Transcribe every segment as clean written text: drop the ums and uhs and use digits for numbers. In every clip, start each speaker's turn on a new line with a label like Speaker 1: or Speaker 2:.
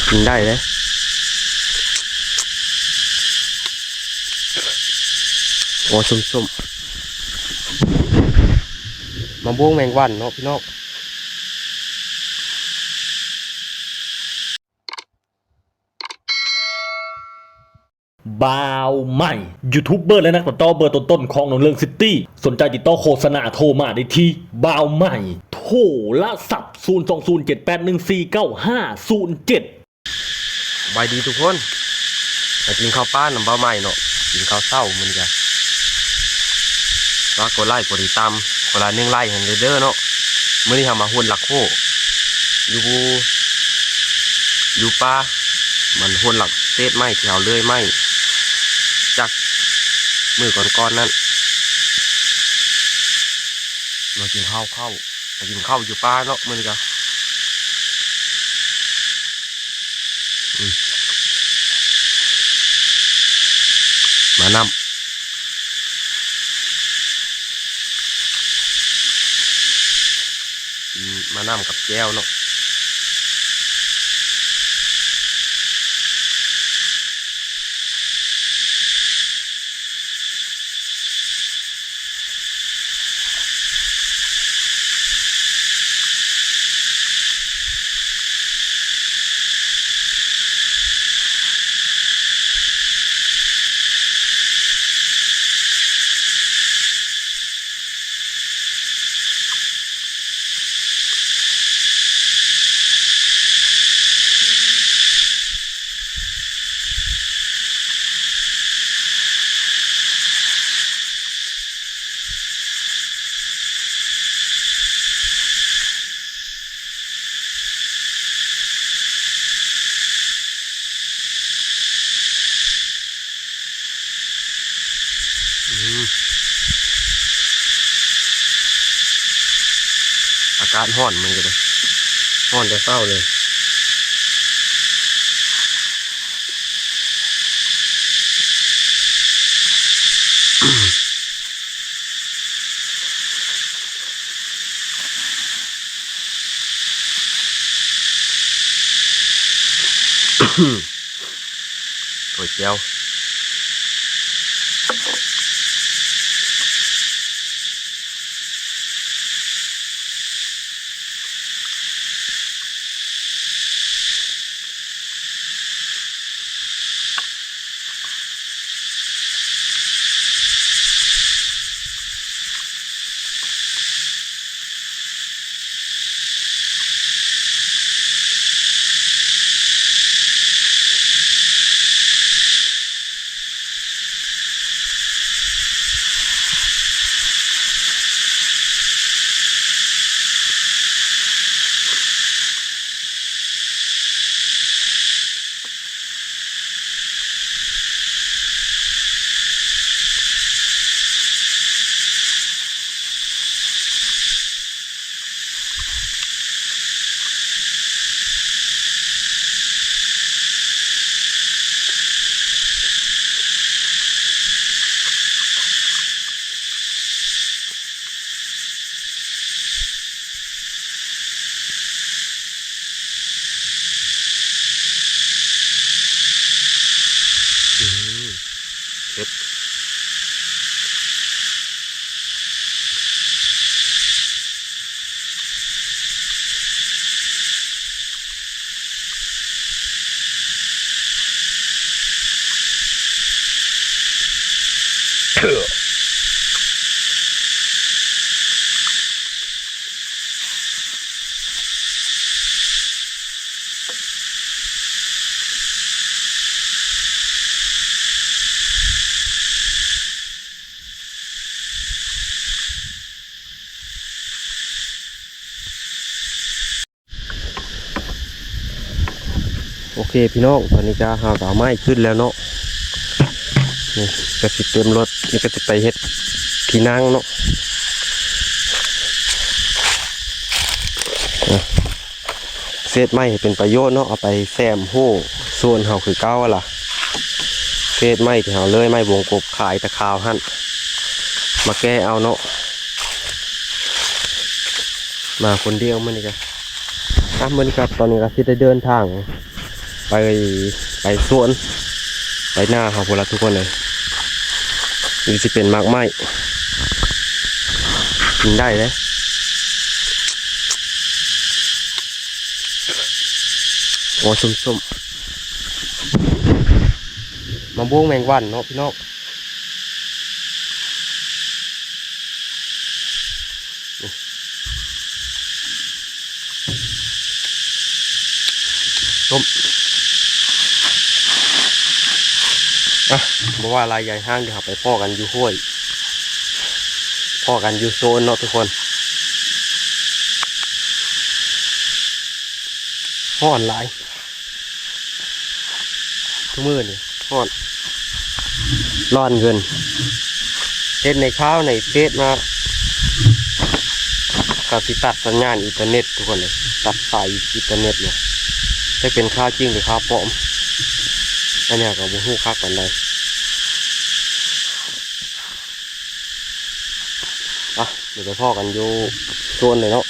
Speaker 1: กินได้เลยโอ้ส้มๆมะม่วงแมงวันเนาะพี่น้อง
Speaker 2: บ่าวใหม่ยูทูบเบอร์และนักตัดต่อเบอร์ต้นๆของหนองเรื่องซิตี้สนใจติดต่อโฆษณาโทรมาได้ที่บ่าวใหม่โทรละสับ
Speaker 1: บายดีทุกคนมากินข้าวป้าน้ำเบาใหม่เนาะกินข้าวเศร้ามันกันว่ากดไล่กดติดตามกดไลค์1 ไลค์เห็นเด้อเนาะเมื่อนี้ทำมาหุ่นหลักโคอยู่ป้ามันหุ่นหลักเศษไม้แถวเลื่อยไม้จากมือก่อนๆนั่นมากินข้าวมากินข้าวอยู่ป้าเนาะมื่อนี้กันมานำกับแก้วเนาะอากาศร้อนมันก็เลยร้อนแต่เศร้าเลยก๋วยเตี๋ยวเผ็ดโอเคพี่น้องตอนนี้ก็หาไม้ขึ้นแล้วเนาะนี่ก็สิเต็มรถนี่ก็จะไปเฮ็ดที่นั่งเนาะเศษไม้เป็นประโยชน์เนาะเอาไปแซมโห่ส่วนเฮาคือเก้าล่ะเศษไม้ที่เฮาเลยไม้วงกบขายตะขาวหั่นมาแก้เอาเนาะมาคนเดียวมันนี่ก็มื้อนี้ครับตอนนี้ก็สิได้เดินทาง ไปไปสวนไปหน้าเขาพวกเราทุกคนเลยนี่สิเป็นมากไม้กินได้เลยโอ้ส้มๆมะม่วงแมงวันเนาะพี่น้องส้มบอกว่าลายใหญ่ห้างเดี๋ยวเราไปพ่อกันอยู่ห้วยพ่อกันอยู่โซนเนาะทุกคนห่อนหลายทุกมือนี่ห่อนร้อนเงินเฮ็ดในข้าวในเฟซมากับสิตัดสัญญาณอินเทอร์เน็ตทุกคนเลยตัดสายอินเทอร์เน็ตเนี่ยจะเป็นข้าวจริงหรือข้าวปลอมอันนี้ก็บ่ฮู้คักปานใดเดี๋ยวไปพ่อกันอยู่โซนเลยเนาะ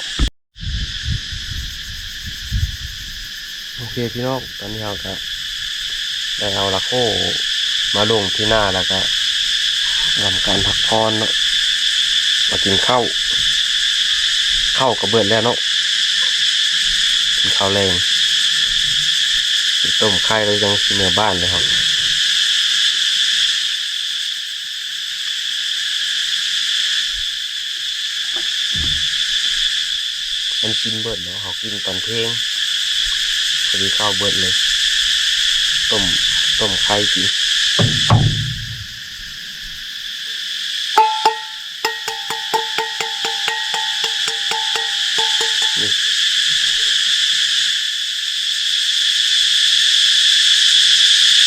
Speaker 1: โอเคพี่น้องตอนนี้เราก็ได้เอาละโคมาลงที่หน้าแล้วก็ทำการพักผ่อนเนาะมากินข้าวกับเบิดแล้วเนาะกินข้าวแรงต้มไข่เรายังกินเนื้อบ้านเลยครับมันกินเบิดเนาะเขากินตอนเที่ยงพอดีข้าวเบิดเลยต้มไข่กิน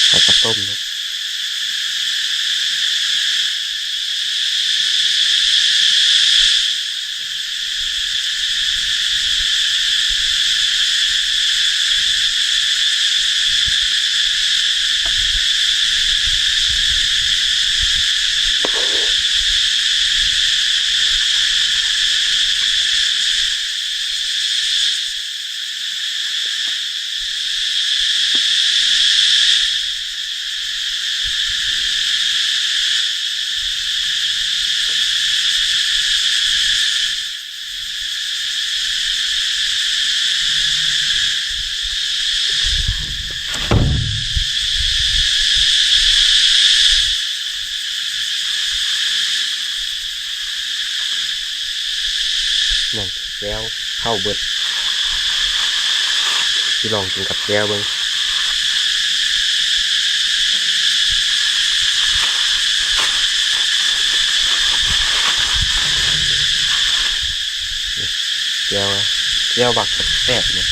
Speaker 1: ใส่กระต้มเนาะนั่นแก้วเข้าเบิดที่ลองกินกับแก้วเบิ้งแก้วบักแซ่บเนี่ย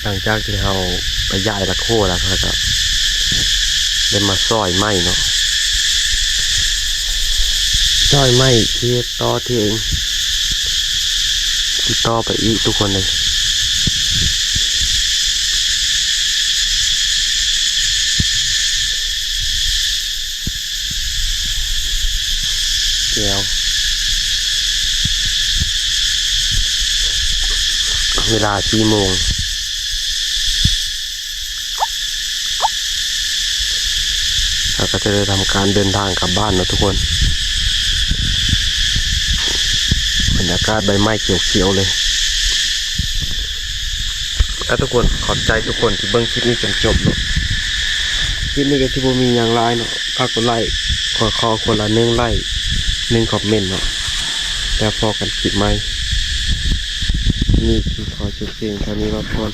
Speaker 1: หลังจากที่เราไปย้ายตะโคแล้วก็ได้มาซอยไม้เนาะซอยไม้ที่ต่อที่เองที่ต่อไปอีกทุกคนเลยแก้วเวลา4 โมงเราก็จะได้ทำการเดินทางกลับบ้านนะทุกคนบรรยากาศใบไม้เขียวๆเลยแล้วทุกคนขอบใจทุกคนที่เบิ่งคลิปนี้จนจบเนาะคลิปนี้ก็ที่บ่มีอย่างไรเนาะฝากกดไลค์ขอคนละ1 ไลค์1 คอมเมนต์เนาะแล้วพอกันคลิปใหม่นี่คือขอจบเพียงเท่านี้ครับทุกคน